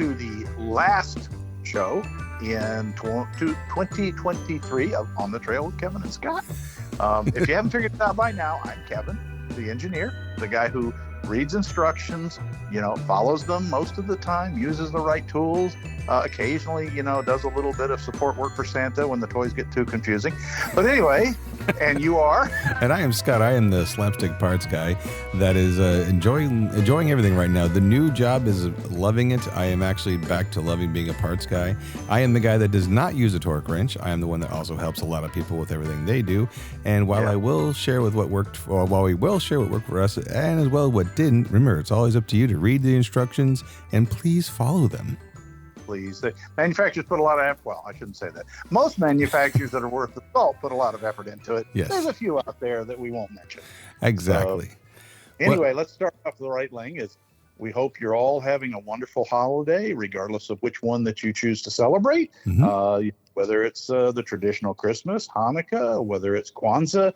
to the last show in 2023 of On the Trail with Kevin and Scott. If you haven't figured it out by now, I'm Kevin, the engineer, the guy who reads instructions, follows them most of the time, uses the right tools, occasionally, does a little bit of support work for Santa when the toys get too confusing. But anyway, and you are? And I am Scott. I am the slapstick parts guy that is enjoying everything right now. The new job is loving it. I am actually back to loving being a parts guy. I am the guy that does not use a torque wrench. I am the one that also helps a lot of people with everything they do. And while I will share with what worked, or while we will share what worked for us, and as well what didn't, remember, it's always up to you to read the instructions and please follow them. Please. The manufacturers put a lot of effort. Well, I shouldn't say that. Most manufacturers that are worth the salt put a lot of effort into it. Yes. There's a few out there that we won't mention. Exactly. So, anyway, let's start off the right thing. We hope you're all having a wonderful holiday, regardless of which one that you choose to celebrate. Mm-hmm. Whether it's the traditional Christmas, Hanukkah, whether it's Kwanzaa,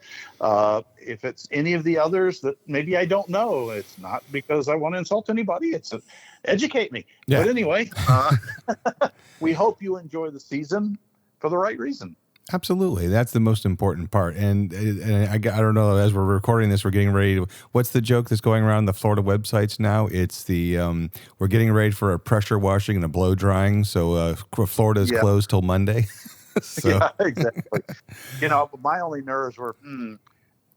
if it's any of the others that maybe I don't know. It's not because I want to insult anybody. It's educate me. Yeah. But anyway, we hope you enjoy the season for the right reason. Absolutely. That's the most important part. And I don't know, as we're recording this, we're getting ready to, what's the joke that's going around the Florida websites now? It's the, we're getting ready for a pressure washing and a blow drying. So Florida is closed till Monday. So. Yeah, exactly. My only nerves were,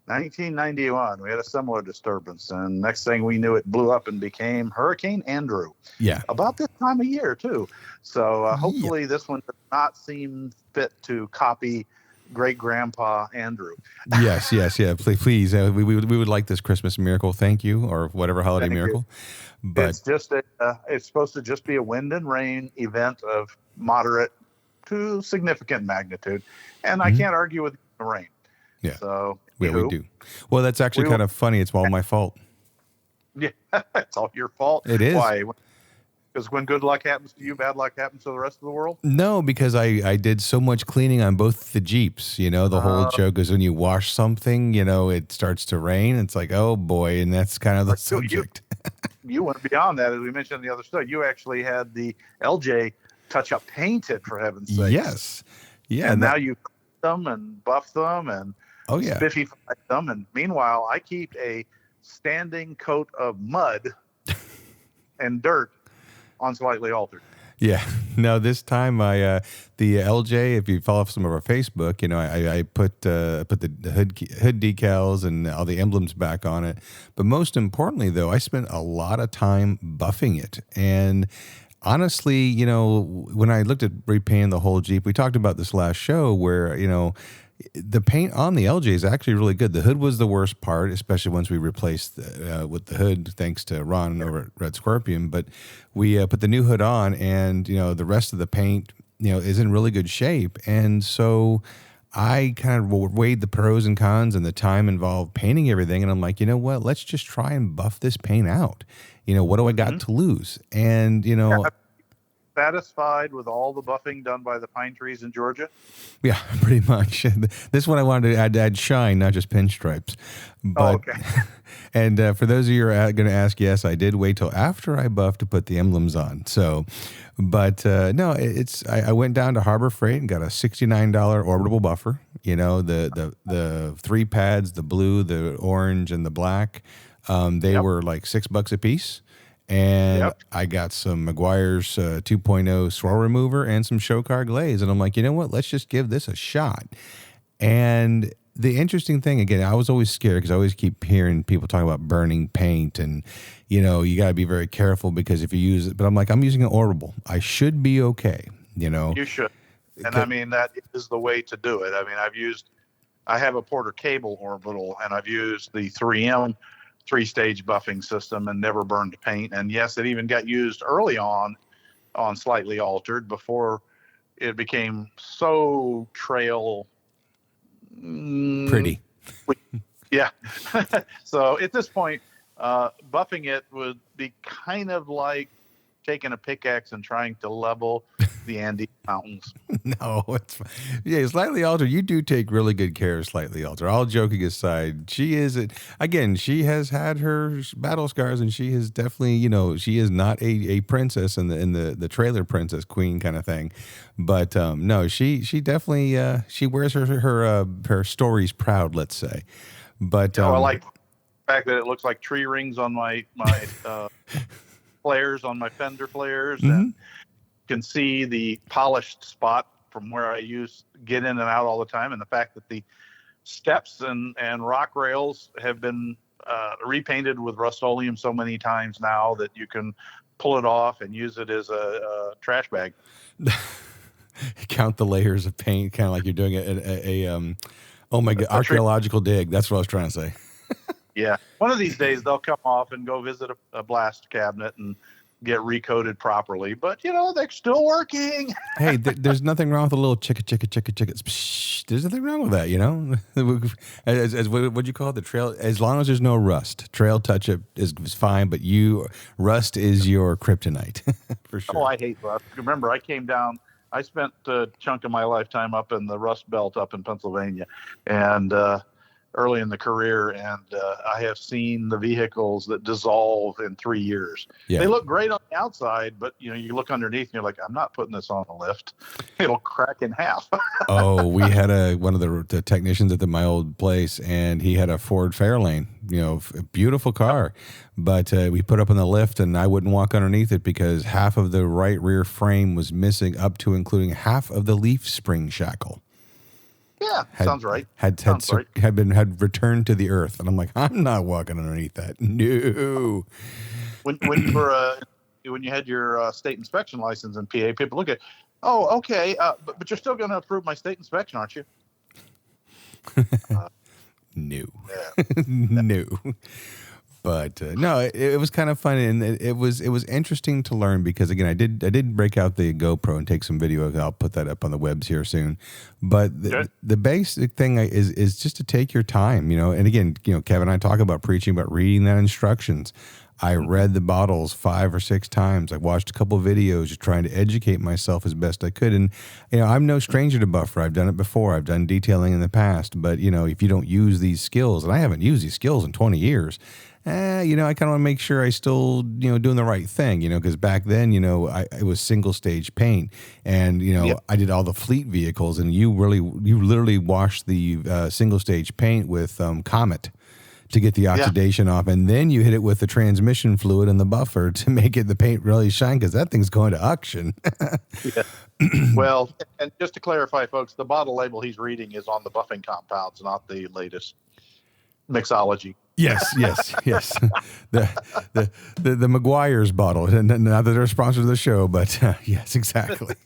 1991, we had a similar disturbance. And next thing we knew, it blew up and became Hurricane Andrew. Yeah. About this time of year, too. So hopefully this one does not seem fit to copy great-grandpa Andrew. Yes. Please. We would like this Christmas miracle. Thank you. Or whatever holiday miracle. But it's just it's supposed to just be a wind and rain event of moderate to significant magnitude. And I can't argue with the rain. Yeah. So we do. Well, that's actually kind of funny. It's all my fault. Yeah, it's all your fault. It is. Why? Because when good luck happens to you, bad luck happens to the rest of the world? No, because I did so much cleaning on both the Jeeps. The whole joke is when you wash something, it starts to rain. It's like, oh boy, and that's kind of the subject. You went beyond that, as we mentioned in the other stuff. You actually had the LJ touch-up painted, for heaven's sake. Yes. Yeah. And now you them and buff them and spiffify them. And meanwhile, I keep a standing coat of mud and dirt on slightly altered. Yeah. No, this time the LJ, if you follow some of our Facebook, I put the hood decals and all the emblems back on it. But most importantly, though, I spent a lot of time buffing it. And honestly, when I looked at repainting the whole Jeep, we talked about this last show where, the paint on the LJ is actually really good. The hood was the worst part, especially once we replaced with the hood, thanks to Ron over at Red Scorpion. But we put the new hood on, and the rest of the paint is in really good shape. And so I kind of weighed the pros and cons and the time involved painting everything, and I'm like, you know what? Let's just try and buff this paint out. What do I got to lose? And satisfied with all the buffing done by the pine trees in Georgia? Yeah, pretty much. This one I wanted to add shine, not just pinstripes. But, okay. And for those of you who are going to ask, yes, I did wait till after I buffed to put the emblems on. So, but no, I went down to Harbor Freight and got a $69 orbitable buffer. The 3 pads, the blue, the orange, and the black. They were like $6 a piece. And I got some Meguiar's 2.0 swirl remover and some show car glaze. And I'm like, you know what? Let's just give this a shot. And the interesting thing, again, I was always scared because I always keep hearing people talk about burning paint. And, you got to be very careful because if you use it. But I'm like, I'm using an orbitable. I should be okay, You should. And I mean, that is the way to do it. I mean, I have a Porter Cable orbital, and I've used the 3M 3-stage buffing system and never burned paint. And yes, it even got used early on slightly altered before it became so trail pretty. Yeah. So at this point, buffing it would be kind of like taking a pickaxe and trying to level the Andes Mountains. No, yeah, Slightly Altered. You do take really good care of Slightly Altered. All joking aside, she is again. She has had her battle scars, and she is definitely, she is not a princess in the trailer princess queen kind of thing. But no, she definitely she wears her stories proud. Let's say, but I like the fact that it looks like tree rings on my flares, on my fender flares, and can see the polished spot from where I get in and out all the time, and the fact that the steps and rock rails have been repainted with Rust-Oleum so many times now that you can pull it off and use it as a trash bag. Count the layers of paint, kind of like you're doing archaeological dig. That's what I was trying to say. Yeah, one of these days they'll come off and go visit a blast cabinet and get recoated properly, but they're still working. Hey, there's nothing wrong with a little chicka. There's nothing wrong with that, as what'd you call it? The trail, as long as there's no rust. Trail touch up is fine, but rust is your kryptonite for sure. Oh, I hate rust. Remember, I came down. I spent a chunk of my lifetime up in the Rust Belt up in Pennsylvania, and early in the career, and I have seen the vehicles that dissolve in 3 years. Yeah. They look great on the outside, but you look underneath and you're like, I'm not putting this on a lift. It'll crack in half. Oh, we had one of the technicians at my old place, and he had a Ford Fairlane, a beautiful car, but we put up on the lift, and I wouldn't walk underneath it because half of the right rear frame was missing, up to including half of the leaf spring shackle. Yeah, sounds right. Had returned to the earth, and I'm like, I'm not walking underneath that. No. When you were when you had your state inspection license in PA, people look at, oh, okay, but you're still going to approve my state inspection, aren't you? No, no. But no, it was kind of fun, and it was interesting to learn because, again, I did break out the GoPro and take some video. I'll put that up on the webs here soon. But the basic thing is just to take your time, And again, Kevin and I talk about preaching about reading that instructions. I read the bottles 5 or 6 times. I watched a couple of videos, just trying to educate myself as best I could. And I'm no stranger to buffer. I've done it before. I've done detailing in the past. But if you don't use these skills, and I haven't used these skills in 20 years. I kind of want to make sure I still, doing the right thing, because back then, it was single stage paint, and, I did all the fleet vehicles, and you literally washed the single stage paint with Comet to get the oxidation off, and then you hit it with the transmission fluid and the buffer to make the paint really shine, because that thing's going to auction. Yeah. Well, and just to clarify, folks, the bottle label he's reading is on the buffing compounds, not the latest mixology. Yes. The McGuire's bottle, and not that they're sponsors of the show, but yes, exactly.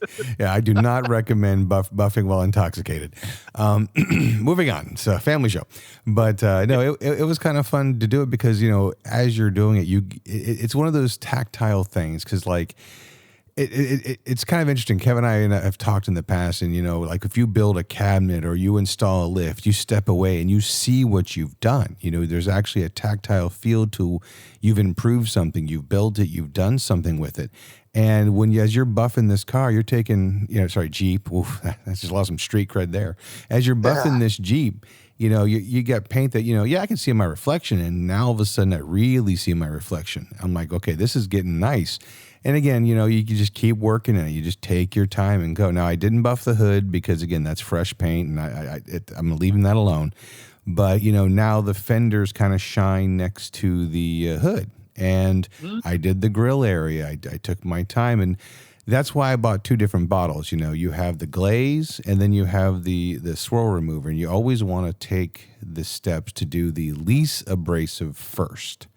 Yeah, I do not recommend buffing while intoxicated. Moving on, so family show, but no, it was kind of fun to do it because as you're doing it, it's one of those tactile things because it's kind of interesting. Kevin and I have talked in the past, and like if you build a cabinet or you install a lift, you step away and you see what you've done. There's actually a tactile feel to you've improved something, you've built it, you've done something with it. And as you're buffing this car, you're taking, Jeep. Oof, I just lost some street cred there. As you're buffing this Jeep, you got paint that, I can see my reflection, and now all of a sudden I really see my reflection. I'm like, okay, this is getting nice. And again, you can just keep working in it. You just take your time and go. Now, I didn't buff the hood because, again, that's fresh paint, and I'm leaving that alone. But, now the fenders kind of shine next to the hood. And I did the grill area. I took my time, and that's why I bought 2 different bottles. You have the glaze, and then you have the swirl remover. And you always want to take the steps to do the least abrasive first.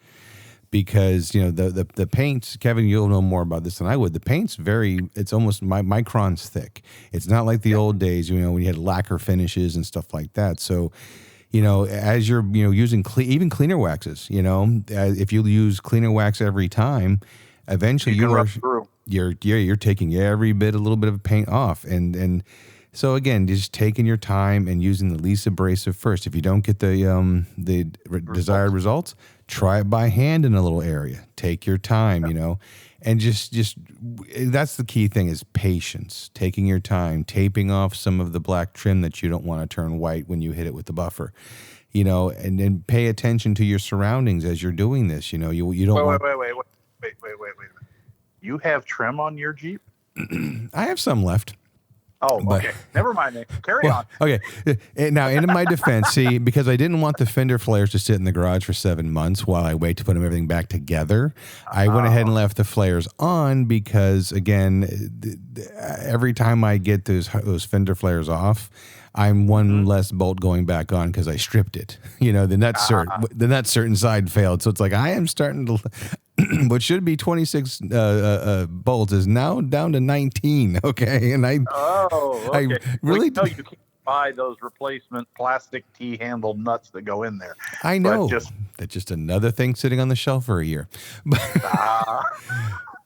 Because, the paint, Kevin, you'll know more about this than I would. The paint's it's almost microns thick. It's not like the old days, when you had lacquer finishes and stuff like that. So, as you're, using even cleaner waxes, if you use cleaner wax every time, eventually you're taking a little bit of paint off. And so again, just taking your time and using the least abrasive first. If you don't get desired results, try it by hand in a little area. Take your time, And just that's the key thing is patience, taking your time, taping off some of the black trim that you don't want to turn white when you hit it with the buffer, and then pay attention to your surroundings as you're doing this. You don't want. Wait a minute. You have trim on your Jeep? I have some left. Oh, okay. Never mind. Carry on. Okay. Now, in my defense, see, because I didn't want the fender flares to sit in the garage for 7 months while I wait to put everything back together, I went ahead and left the flares on because, again, every time I get those fender flares off, I'm one less bolt going back on because I stripped it. Then that certain side failed. So it's like I am starting to. What should be 26 bolts is now down to 19. Okay, and okay. I really you can't buy those replacement plastic T-handled nuts that go in there. I know that's just another thing sitting on the shelf for a year.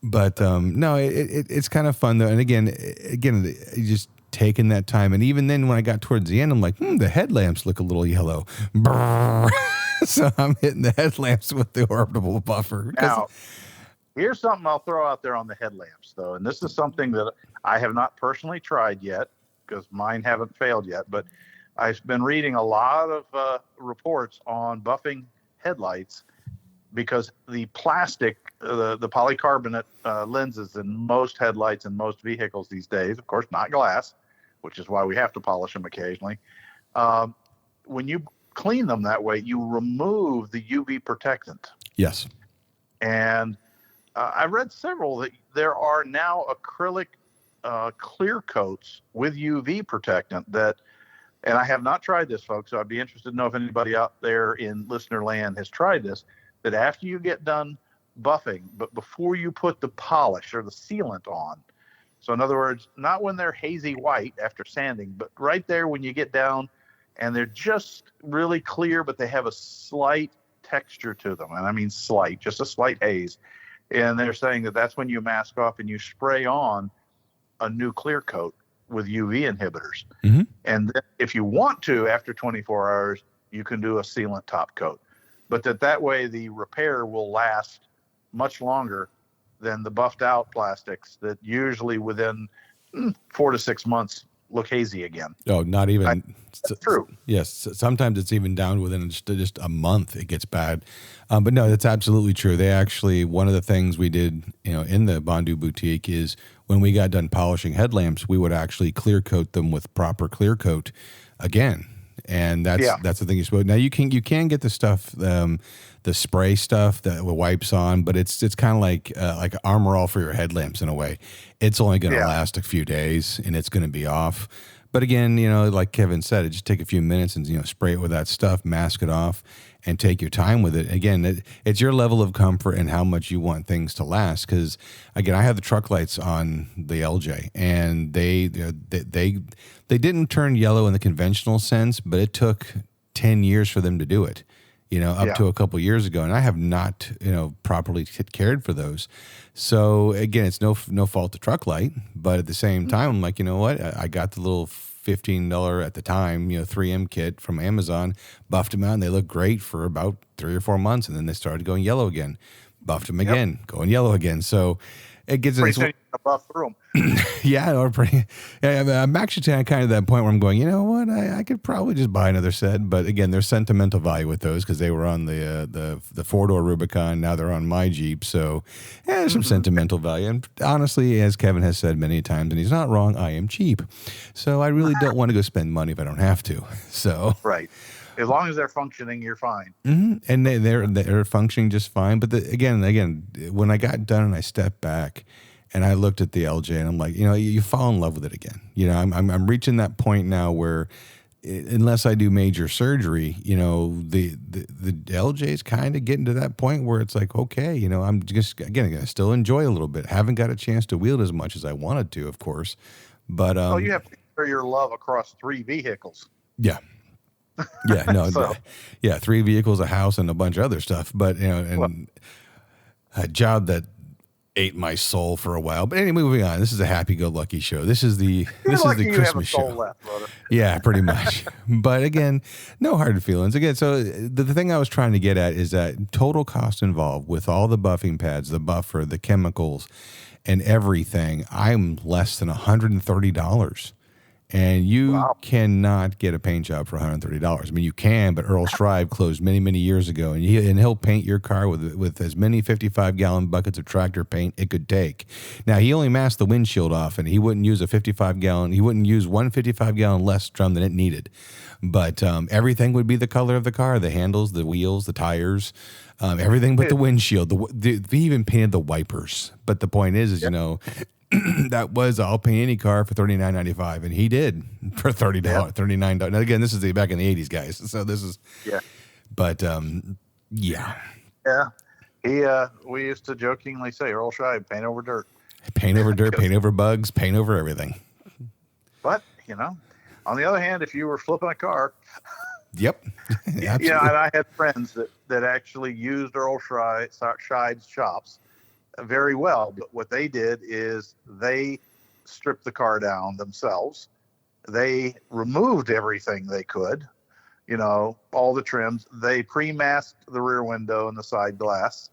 But no, it's kind of fun though. And again, just taking that time. And even then, when I got towards the end, I'm like, the headlamps look a little yellow. So I'm hitting the headlamps with the orbital buffer. Now, here's something I'll throw out there on the headlamps, though. And this is something that I have not personally tried yet because mine haven't failed yet. But I've been reading a lot of reports on buffing headlights because the plastic, the polycarbonate lenses in most headlights and most vehicles these days, of course, not glass, which is why we have to polish them occasionally. When you clean them that way, you remove the UV protectant. Yes. And I read several that there are now acrylic clear coats with UV protectant that, and I have not tried this, folks, so I'd be interested to know if anybody out there in listener land has tried this, that after you get done buffing, but before you put the polish or the sealant on, so in other words, not when they're hazy white after sanding, but right there when you get down and they're just really clear, but they have a slight texture to them. And I mean slight, just a slight haze. And they're saying that that's when you mask off and you spray on a new clear coat with UV inhibitors. Mm-hmm. And if you want to, after 24 hours, you can do a sealant top coat. But that way the repair will last much longer than the buffed out plastics that usually within 4 to 6 months look hazy again. Oh, not even. That's true. Yes. Sometimes it's even down within just a month. It gets bad. But no, that's absolutely true. They actually, one of the things we did, in the Bondu boutique is when we got done polishing headlamps, we would actually clear coat them with proper clear coat again. And that's the thing you're supposed. Now you can get the stuff, the spray stuff that wipes on, but it's kind of like Armor All for your headlamps in a way. It's only going to last a few days and it's going to be off. But again, like Kevin said, it just take a few minutes and spray it with that stuff, mask it off, and take your time with it. Again, it's your level of comfort and how much you want things to last. Because again, I have the truck lights on the LJ, and they didn't turn yellow in the conventional sense, but it took 10 years for them to do it. Up to a couple years ago, and I have not, properly cared for those. So again, it's no fault to truck light, but at the same time, I'm like, you know what? I got the little $15 at the time, 3M kit from Amazon, buffed them out, and they look great for about 3 or 4 months, and then they started going yellow again. Buffed them again, going yellow again. So it gets a buff through them. I'm actually kind of at that point where I'm going, you know what, I could probably just buy another set. But again, there's sentimental value with those because they were on the 4-door Rubicon. Now they're on my Jeep. So there's some sentimental value. And honestly, as Kevin has said many times, and he's not wrong, I am cheap. So I really don't want to go spend money if I don't have to. So right. As long as they're functioning, you're fine. Mm-hmm. And they're functioning just fine. But again, when I got done and I stepped back and I looked at the LJ and I'm like, you fall in love with it again. I'm reaching that point now where unless I do major surgery, the LJ is kind of getting to that point where it's like, okay, I'm just, again, I still enjoy a little bit. Haven't got a chance to wield as much as I wanted to, of course. But you have to share your love across 3 vehicles. Yeah. Yeah, no, So. 3 vehicles, a house, and a bunch of other stuff. But a job that ate my soul for a while. But anyway, moving on. This is a happy-go-lucky show. This is the lucky you have a Christmas soul show. left, brother. Yeah, pretty much. But again, no hard feelings. Again, so the thing I was trying to get at is that total cost involved with all the buffing pads, the buffer, the chemicals, and everything, I'm less than $130. And you cannot get a paint job for $130. I mean, you can, but Earl Schreiber closed many, many years ago, and he'll paint your car with as many 55-gallon buckets of tractor paint it could take. Now, he only masked the windshield off, and he wouldn't use a 55-gallon. He wouldn't use one 55-gallon less drum than it needed. But everything would be the color of the car: the handles, the wheels, the tires, everything but the windshield. They even painted the wipers. But the point is you know. That was I'll paint any car for $39.95, and he did for $30, $39. Now again, this is back in the '80s, guys. So this is but yeah. We used to jokingly say Earl Scheib, paint over dirt, paint over bugs, paint over everything. But on the other hand, if you were flipping a car, yep, and I had friends that actually used Earl Scheib's shops very well, but what they did is they stripped the car down themselves. They removed everything they could, all the trims. They pre-masked the rear window and the side glass,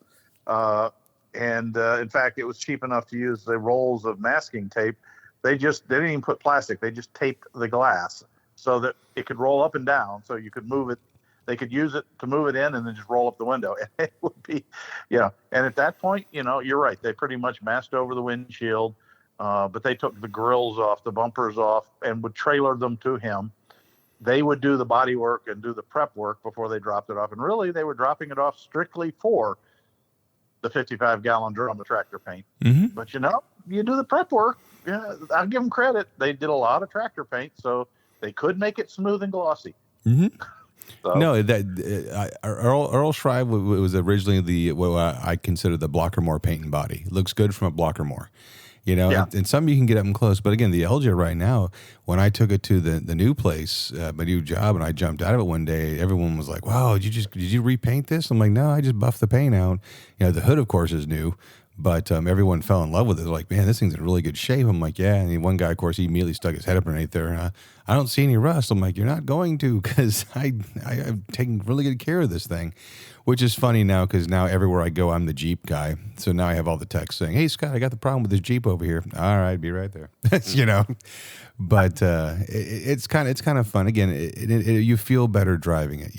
and in fact, it was cheap enough to use the rolls of masking tape. They didn't even put plastic. They just taped the glass so that it could roll up and down, so you could move it. They could use it to move it in and then just roll up the window. And it would be, and at that point, you're right. They pretty much masked over the windshield, but they took the grills off, the bumpers off, and would trailer them to him. They would do the body work and do the prep work before they dropped it off. And really, they were dropping it off strictly for the 55-gallon drum of tractor paint. Mm-hmm. But, you do the prep work. Yeah, I'll give them credit. They did a lot of tractor paint, so they could make it smooth and glossy. Mm-hmm. So. No, Earl Schreiber was originally what I consider the Blockermore paint and body. It looks good from a Blockermore, and some you can get up and close. But again, the LJ right now, when I took it to the new place, my new job, and I jumped out of it one day, everyone was like, "Wow, did you repaint this?" I'm like, "No, I just buffed the paint out." The hood, of course, is new. But everyone fell in love with it. They're like, "Man, this thing's in really good shape." I'm like, "Yeah." And one guy, of course, he immediately stuck his head up underneath there. I don't see any rust. I'm like, "You're not going to," because I'm taking really good care of this thing, which is funny now because now everywhere I go, I'm the Jeep guy. So now I have all the texts saying, "Hey, Scott, I got the problem with this Jeep over here." All right, be right there. But it's kind of fun. Again, you feel better driving it.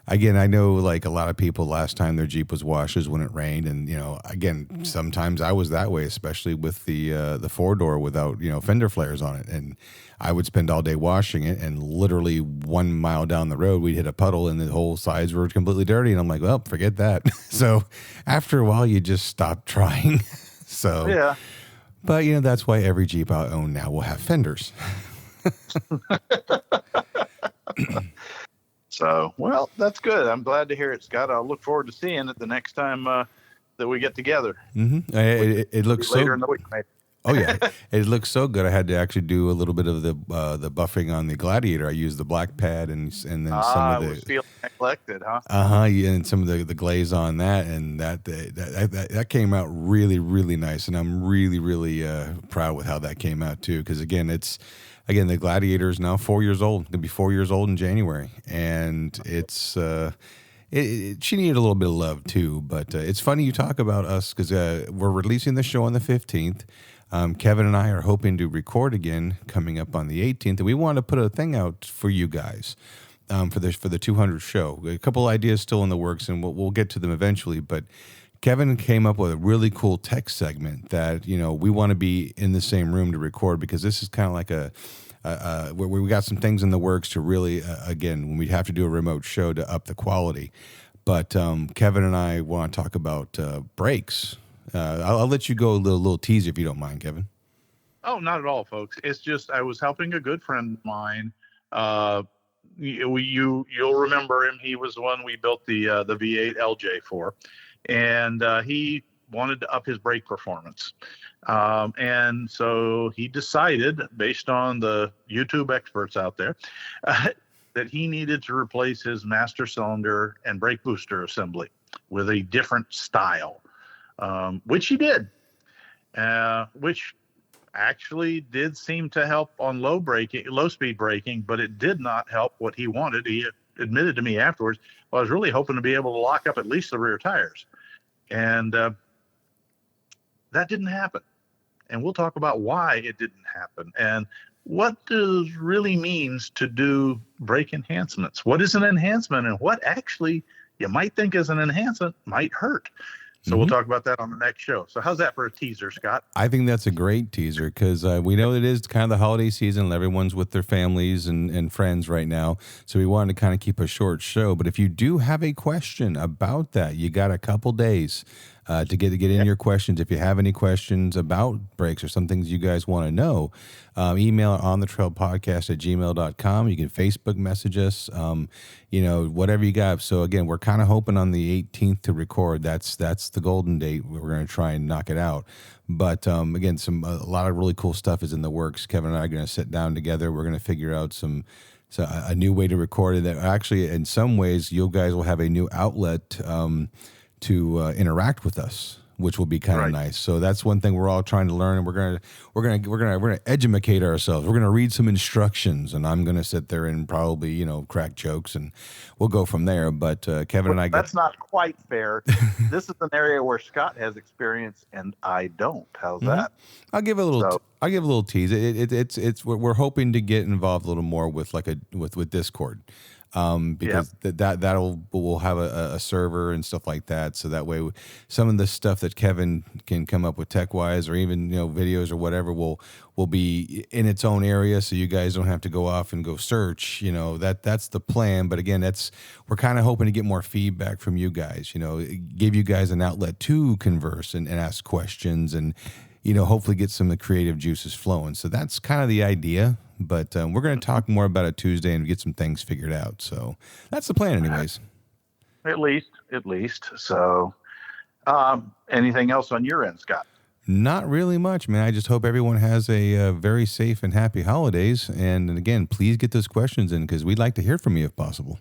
Again, I know like a lot of people last time their Jeep was washed is when it rained. And, again, sometimes I was that way, especially with the 4-door without, fender flares on it. And I would spend all day washing it, and literally 1 mile down the road, we'd hit a puddle and the whole sides were completely dirty. And I'm like, well, forget that. So after a while, you just stop trying. So, yeah. But, that's why every Jeep I own now will have fenders. So, well, that's good. I'm glad to hear it, Scott. I'll look forward to seeing it the next time that we get together. Mm-hmm. It looks later in the week, maybe. Oh yeah, it looks so good. I had to actually do a little bit of the buffing on the Gladiator. I used the black pad and then some of the. I was feeling neglected, huh? Yeah, and some of the glaze on that, and that came out really, really nice, and I'm really, really proud with how that came out too. Because again, the Gladiator is now 4 years old. It'll be 4 years old in January, and it's she needed a little bit of love too. But it's funny you talk about us because we're releasing the show on the 15th. Kevin and I are hoping to record again coming up on the 18th, and we want to put a thing out for you guys for the 200th show. A couple ideas still in the works, and we'll get to them eventually. But Kevin came up with a really cool tech segment that we want to be in the same room to record, because this is kind of like where we got some things in the works to really again, when we have to do a remote show to up the quality. But Kevin and I want to talk about brakes. I'll let you go a little teaser if you don't mind, Kevin. Oh, not at all, folks. It's just I was helping a good friend of mine. You'll remember him. He was the one we built the V8 LJ for, and he wanted to up his brake performance. And so he decided, based on the YouTube experts out there, that he needed to replace his master cylinder and brake booster assembly with a different style. Which he did. which actually did seem to help on low speed braking, but it did not help what he wanted. He admitted to me afterwards, well, I was really hoping to be able to lock up at least the rear tires. And that didn't happen. And we'll talk about why it didn't happen and what this really means to do brake enhancements. What is an enhancement and what actually you might think is an enhancement might hurt. So we'll talk about that on the next show. So how's that for a teaser, Scott? I think that's a great teaser because we know it is kind of the holiday season. Everyone's with their families and friends right now. So we wanted to kind of keep a short show. But if you do have a question about that, you got a couple days to get in your questions. If you have any questions about brakes or some things you guys want to know, email onthetrailpodcast@gmail.com. You can Facebook message us, whatever you got. So again, we're kind of hoping on the 18th to record. That's the golden date. We're going to try and knock it out. But again, a lot of really cool stuff is in the works. Kevin and I are going to sit down together. We're going to figure out a new way to record it. That actually, in some ways, you guys will have a new outlet to interact with us, which will be kind of nice. So that's one thing we're all trying to learn, and we're gonna educate ourselves. We're gonna read some instructions, and I'm gonna sit there and probably crack jokes, and we'll go from there. But Kevin and I, that's not quite fair. This is an area where Scott has experience, and I don't. How's that? I'll give a little tease. It's we're hoping to get involved a little more with with Discord. Because we'll have a server and stuff like that. So that way some of the stuff that Kevin can come up with tech wise, or even, videos or whatever will be in its own area. So you guys don't have to go off and go search, that's the plan. But again, we're kind of hoping to get more feedback from you guys, give you guys an outlet to converse and ask questions and, hopefully get some of the creative juices flowing. So that's kind of the idea. But we're going to talk more about it Tuesday and get some things figured out. So that's the plan anyways. At least. So anything else on your end, Scott? Not really much, man. I just hope everyone has a very safe and happy holidays. And again, please get those questions in because we'd like to hear from you if possible.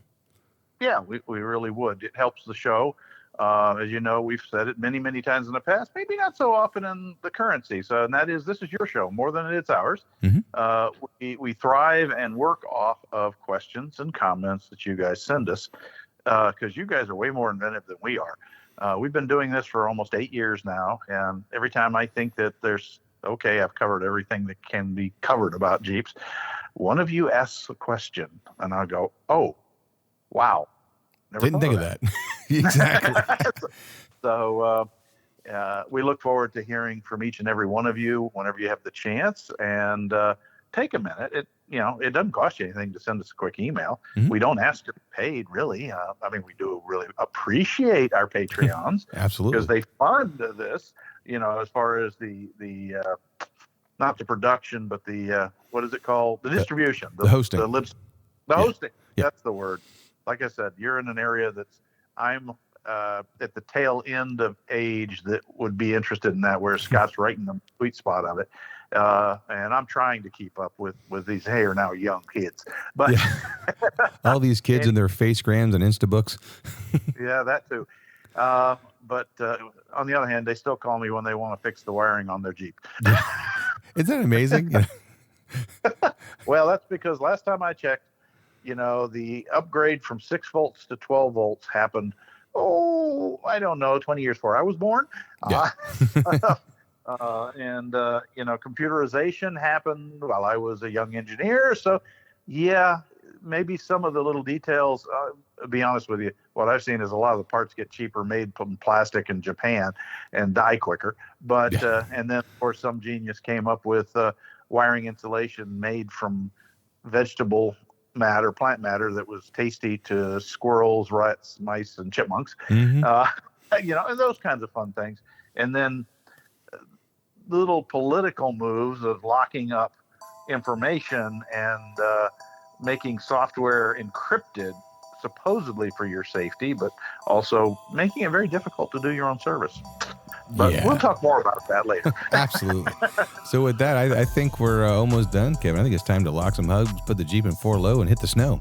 Yeah, we really would. It helps the show. As you know, we've said it many, many times in the past, maybe not so often in the currency. So, and that is, this is your show more than it's ours. We thrive and work off of questions and comments that you guys send us because you guys are way more inventive than we are. We've been doing this for almost 8 years now. And every time I think that I've covered everything that can be covered about Jeeps, one of you asks a question and I'll go, oh, wow. Didn't think of that. Exactly. So we look forward to hearing from each and every one of you whenever you have the chance. And take a minute. It doesn't cost you anything to send us a quick email. We don't ask to be paid, really. We do really appreciate our Patreons. Absolutely. Because they fund this, as far as the not the production, but the, what is it called? The distribution. The hosting. The hosting. Yeah. That's the word. Like I said, you're in an area I'm at the tail end of age that would be interested in that, where Scott's right in the sweet spot of it. And I'm trying to keep up with these are now young kids. But all these kids and their Facegrams and Instabooks. Yeah, that too. But on the other hand, they still call me when they want to fix the wiring on their Jeep. Isn't that amazing? Well, that's because last time I checked, the upgrade from 6 volts to 12 volts happened, I don't know, 20 years before I was born. Yeah. And computerization happened while I was a young engineer. So, yeah, maybe some of the little details, to be honest with you, what I've seen is a lot of the parts get cheaper made from plastic in Japan and die quicker. But, and then, of course, some genius came up with wiring insulation made from vegetable matter, plant matter that was tasty to squirrels, rats, mice, and chipmunks, and those kinds of fun things. And then little political moves of locking up information and making software encrypted, supposedly for your safety, but also making it very difficult to do your own service. But we'll talk more about that later. Absolutely. So with that, I think we're almost done, Kevin. I think it's time to lock some hubs, put the Jeep in 4 low, and hit the snow.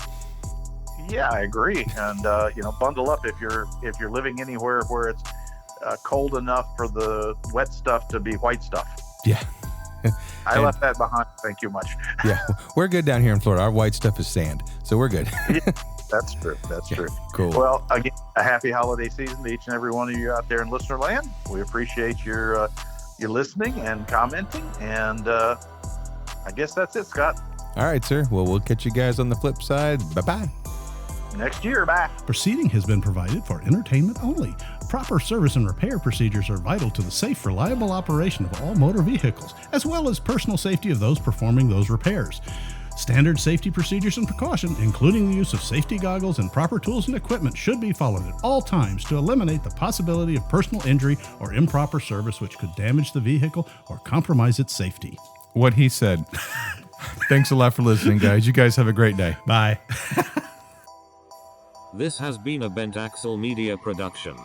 Yeah, I agree. And bundle up if you're living anywhere where it's cold enough for the wet stuff to be white stuff. Yeah. I left that behind. Thank you much. Yeah, we're good down here in Florida. Our white stuff is sand, so we're good. Yeah, that's true. That's true. Cool. Well, again, a happy holiday season to each and every one of you out there in listener land. We appreciate your listening and commenting, and I guess that's it, Scott. All right, sir. Well, we'll catch you guys on the flip side. Bye-bye. Next year, bye. Proceeding has been provided for entertainment only. Proper service and repair procedures are vital to the safe, reliable operation of all motor vehicles, as well as personal safety of those performing those repairs. Standard safety procedures and precaution, including the use of safety goggles and proper tools and equipment, should be followed at all times to eliminate the possibility of personal injury or improper service which could damage the vehicle or compromise its safety. What he said. Thanks a lot for listening, guys. You guys have a great day. Bye. This has been a Bent Axle Media production.